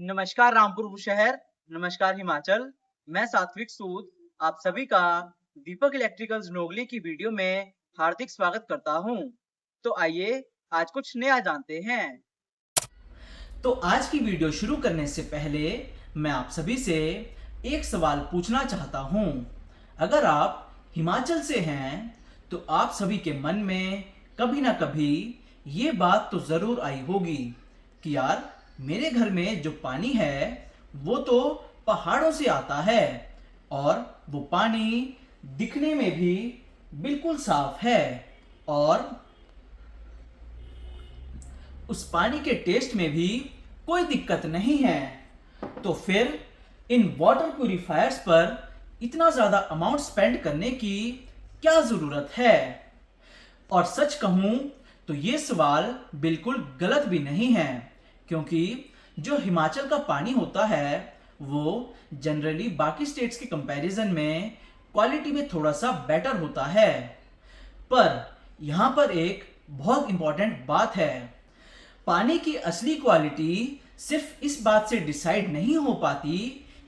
नमस्कार रामपुर शहर, नमस्कार हिमाचल। मैं सात्विक सूद आप सभी का दीपक इलेक्ट्रिकल्स नोगली की वीडियो में हार्दिक स्वागत करता हूं। तो आइए आज कुछ नया जानते हैं। तो आज की वीडियो शुरू करने से पहले मैं आप सभी से एक सवाल पूछना चाहता हूं। अगर आप हिमाचल से हैं तो आप सभी के मन में कभी ना कभी ये बात तो जरूर आई होगी कि यार मेरे घर में जो पानी है वो तो पहाड़ों से आता है और वो पानी दिखने में भी बिल्कुल साफ है और उस पानी के टेस्ट में भी कोई दिक्कत नहीं है। तो फिर इन वाटर प्यूरिफायर्स पर इतना ज्यादा अमाउंट स्पेंड करने की क्या जरूरत है? और सच कहूं तो ये सवाल बिल्कुल गलत भी नहीं है, क्योंकि जो हिमाचल का पानी होता है वो जनरली बाकी स्टेट्स के कंपैरिजन में क्वालिटी में थोड़ा सा बेटर होता है। पर यहां पर एक बहुत इंपॉर्टेंट बात है। पानी की असली क्वालिटी सिर्फ इस बात से डिसाइड नहीं हो पाती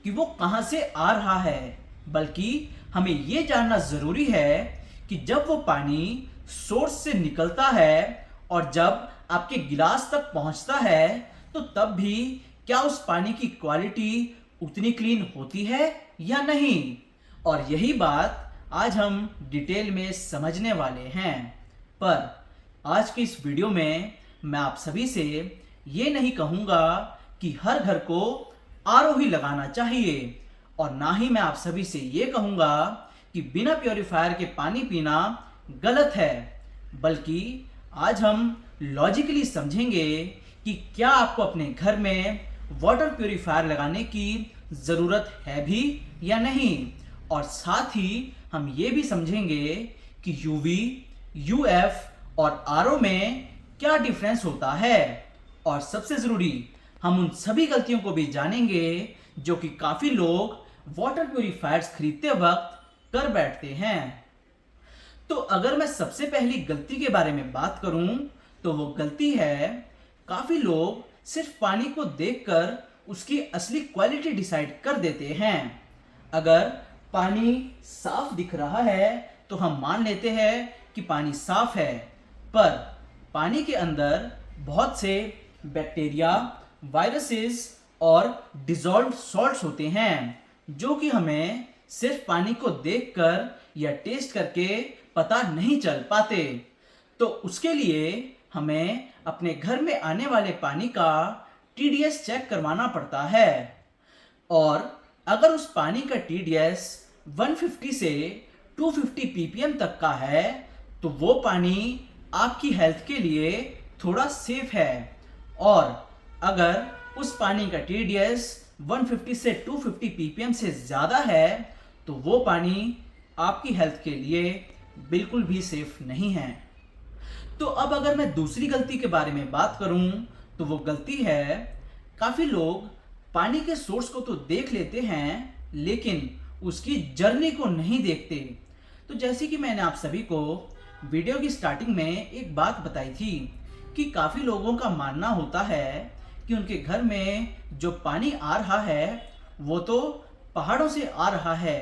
कि वो कहां से आ रहा है, बल्कि हमें यह जानना जरूरी है कि जब वो पानी सोर्स से निकलता है और जब आपके गिलास तक पहुंचता है तो तब भी क्या उस पानी की क्वालिटी उतनी क्लीन होती है या नहीं। और यही बात आज हम डिटेल में समझने वाले हैं। पर आज की इस वीडियो में मैं आप सभी से ये नहीं कहूंगा कि हर घर को आरओ ही लगाना चाहिए, और ना ही मैं आप सभी से ये कहूंगा कि बिना प्योरीफायर के पानी पीना गलत है। बल्कि आज हम लॉजिकली समझेंगे कि क्या आपको अपने घर में वाटर प्योरीफायर लगाने की जरूरत है भी या नहीं। और साथ ही हम ये भी समझेंगे कि यूवी, यूएफ और आरओ में क्या डिफरेंस होता है। और सबसे जरूरी, हम उन सभी गलतियों को भी जानेंगे जो कि काफी लोग वाटर प्यूरिफायर्स खरीदते वक्त कर बैठते हैं। तो अगर मैं सबसे पहली गलती के बारे में बात करूं तो वो गलती है, काफी लोग सिर्फ पानी को देखकर उसकी असली क्वालिटी डिसाइड कर देते हैं। अगर पानी साफ दिख रहा है तो हम मान लेते हैं कि पानी साफ है, पर पानी के अंदर बहुत से बैक्टीरिया, वायरसेस और डिसॉल्व्ड सॉल्ट्स होते हैं जो कि हमें सिर्फ पानी को देखकर या टेस्ट करके पता नहीं चल पाते। तो उसके लिए हमें अपने घर में आने वाले पानी का टीडीएस चेक करवाना पड़ता है। और अगर उस पानी का टीडीएस 150 से 250 ppm तक का है तो वो पानी आपकी हेल्थ के लिए थोड़ा सेफ है। और अगर उस पानी का टीडीएस 150 से 250 ppm से ज़्यादा है तो वो पानी आपकी हेल्थ के लिए बिल्कुल भी सेफ नहीं है। तो अब अगर मैं दूसरी गलती के बारे में बात करूं तो वो गलती है, काफ़ी लोग पानी के सोर्स को तो देख लेते हैं लेकिन उसकी जर्नी को नहीं देखते। तो जैसे कि मैंने आप सभी को वीडियो की स्टार्टिंग में एक बात बताई थी कि काफ़ी लोगों का मानना होता है कि उनके घर में जो पानी आ रहा है वो तो पहाड़ों से आ रहा है।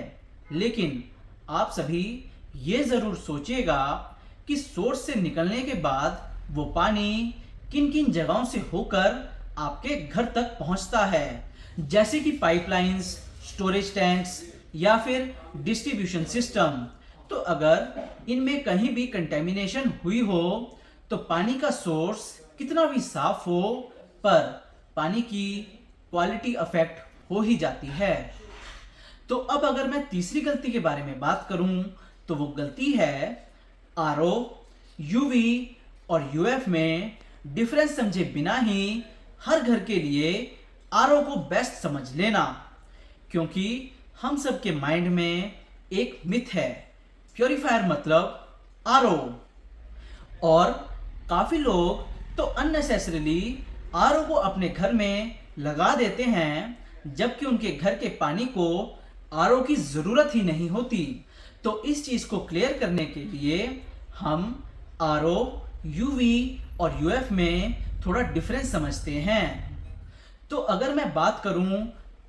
लेकिन आप सभी ये ज़रूर सोचिएगा कि सोर्स से निकलने के बाद वो पानी किन किन जगहों से होकर आपके घर तक पहुंचता है, जैसे कि पाइपलाइंस, स्टोरेज टैंक्स या फिर डिस्ट्रीब्यूशन सिस्टम। तो अगर इनमें कहीं भी कंटेमिनेशन हुई हो तो पानी का सोर्स कितना भी साफ हो पर पानी की क्वालिटी अफेक्ट हो ही जाती है। तो अब अगर मैं तीसरी गलती के बारे में बात करूं तो वो गलती है आरओ, यूवी और यूएफ में डिफरेंस समझे बिना ही हर घर के लिए आरओ को बेस्ट समझ लेना। क्योंकि हम सबके माइंड में एक मिथ है, प्योरीफायर मतलब आरओ। और काफी लोग तो अननेसेसरीली आरओ को अपने घर में लगा देते हैं जबकि उनके घर के पानी को आरओ की जरूरत ही नहीं होती। तो इस चीज को क्लियर करने के लिए हम आरओ, यूवी और यूएफ में थोड़ा डिफरेंस समझते हैं। तो अगर मैं बात करूं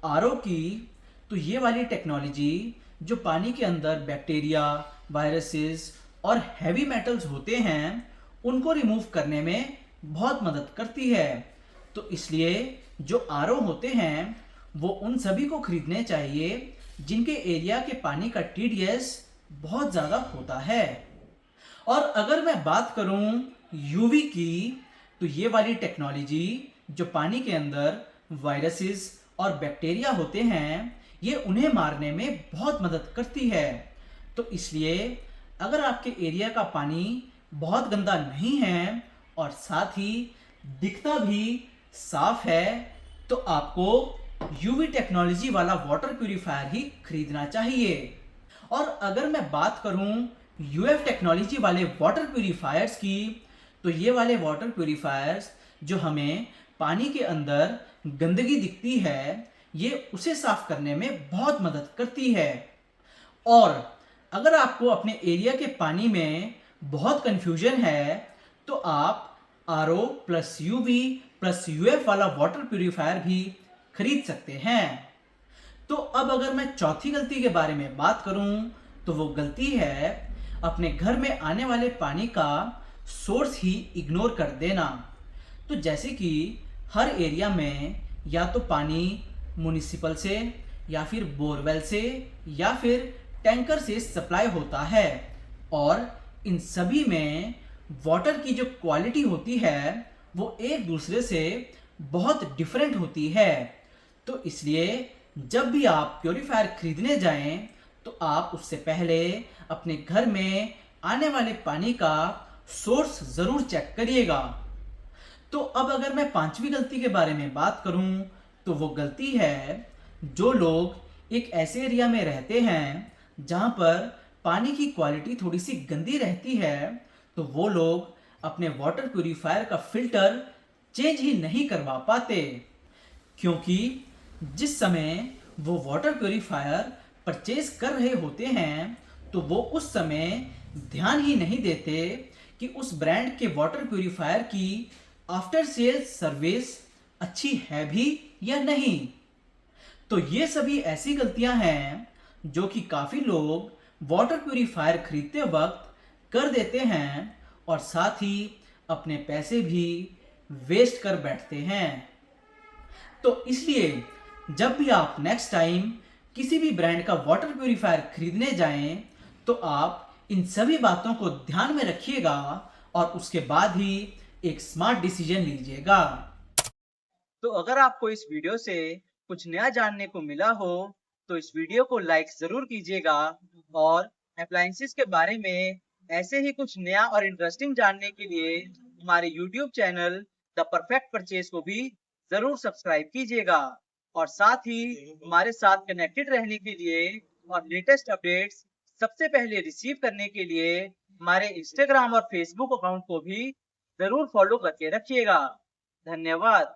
आरओ की, तो ये वाली टेक्नोलॉजी जो पानी के अंदर बैक्टीरिया, वायरसेस और हैवी मेटल्स होते हैं उनको रिमूव करने में बहुत मदद करती है। तो इसलिए जो आरओ होते हैं वो उन सभी को खरीदने चाहिए जिनके एरिया के पानी का टीडीएस बहुत ज़्यादा होता है। और अगर मैं बात करूं यूवी की, तो ये वाली टेक्नोलॉजी जो पानी के अंदर वायरसेस और बैक्टीरिया होते हैं ये उन्हें मारने में बहुत मदद करती है। तो इसलिए अगर आपके एरिया का पानी बहुत गंदा नहीं है और साथ ही दिखता भी साफ है, तो आपको यूवी टेक्नोलॉजी वाला वाटर प्यूरिफायर ही खरीदना चाहिए। और अगर मैं बात करूं यूएफ टेक्नोलॉजी वाले वाटर प्यूरिफायर्स की, तो ये वाले वाटर प्यूरिफायर्स जो हमें पानी के अंदर गंदगी दिखती है ये उसे साफ करने में बहुत मदद करती है। और अगर आपको अपने एरिया के पानी में बहुत कंफ्यूजन है तो आप RO plus UV plus UF वाला वाटर प्यूरिफायर भी खरीद सकते हैं। तो अब अगर मैं चौथी गलती के बारे में बात करूं तो वो गलती है अपने घर में आने वाले पानी का सोर्स ही इग्नोर कर देना। तो जैसे कि हर एरिया में या तो पानी म्युनिसिपल से या फिर बोरवेल से या फिर टैंकर से सप्लाई होता है और इन सभी में वाटर की जो क्वालिटी होती है वो एक दूसरे से बहुत डिफरेंट होती है। तो इसलिए जब भी आप प्योरीफायर खरीदने जाएं तो आप उससे पहले अपने घर में आने वाले पानी का सोर्स ज़रूर चेक करिएगा। तो अब अगर मैं पांचवी गलती के बारे में बात करूं तो वो गलती है जो लोग एक ऐसे एरिया में रहते हैं जहां पर पानी की क्वालिटी थोड़ी सी गंदी रहती है, तो वो लोग अपने वाटर प्यूरिफायर का फिल्टर चेंज ही नहीं करवा पाते, क्योंकि जिस समय वो वाटर प्यूरिफायर परचेज कर रहे होते हैं तो वो उस समय ध्यान ही नहीं देते कि उस ब्रांड के वाटर प्यूरिफायर की आफ्टर सेल्स सर्विस अच्छी है भी या नहीं। तो ये सभी ऐसी गलतियां हैं जो कि काफ़ी लोग वाटर प्यूरिफायर खरीदते वक्त कर देते हैं और साथ ही अपने पैसे भी वेस्ट कर बैठते हैं। तो इसलिए जब भी आप नेक्स्ट टाइम किसी भी ब्रांड का वाटर प्यूरिफायर खरीदने जाएं तो आप इन सभी बातों को ध्यान में रखिएगा और उसके बाद ही एक स्मार्ट डिसीजन लीजिएगा। तो अगर आपको इस वीडियो से कुछ नया जानने को मिला हो तो इस वीडियो को लाइक जरूर कीजिएगा और अप्लायंसेस के बारे में ऐसे ही कुछ नया और इंटरेस्टिंग जानने के लिए हमारे YouTube channel the perfect purchase को भी जरूर सब्सक्राइब कीजिएगा। और साथ ही हमारे साथ कनेक्टेड रहने के लिए और लेटेस्ट अपडेट्स सबसे पहले रिसीव करने के लिए हमारे इंस्टाग्राम और फेसबुक अकाउंट को भी जरूर फॉलो करके रखिएगा। धन्यवाद।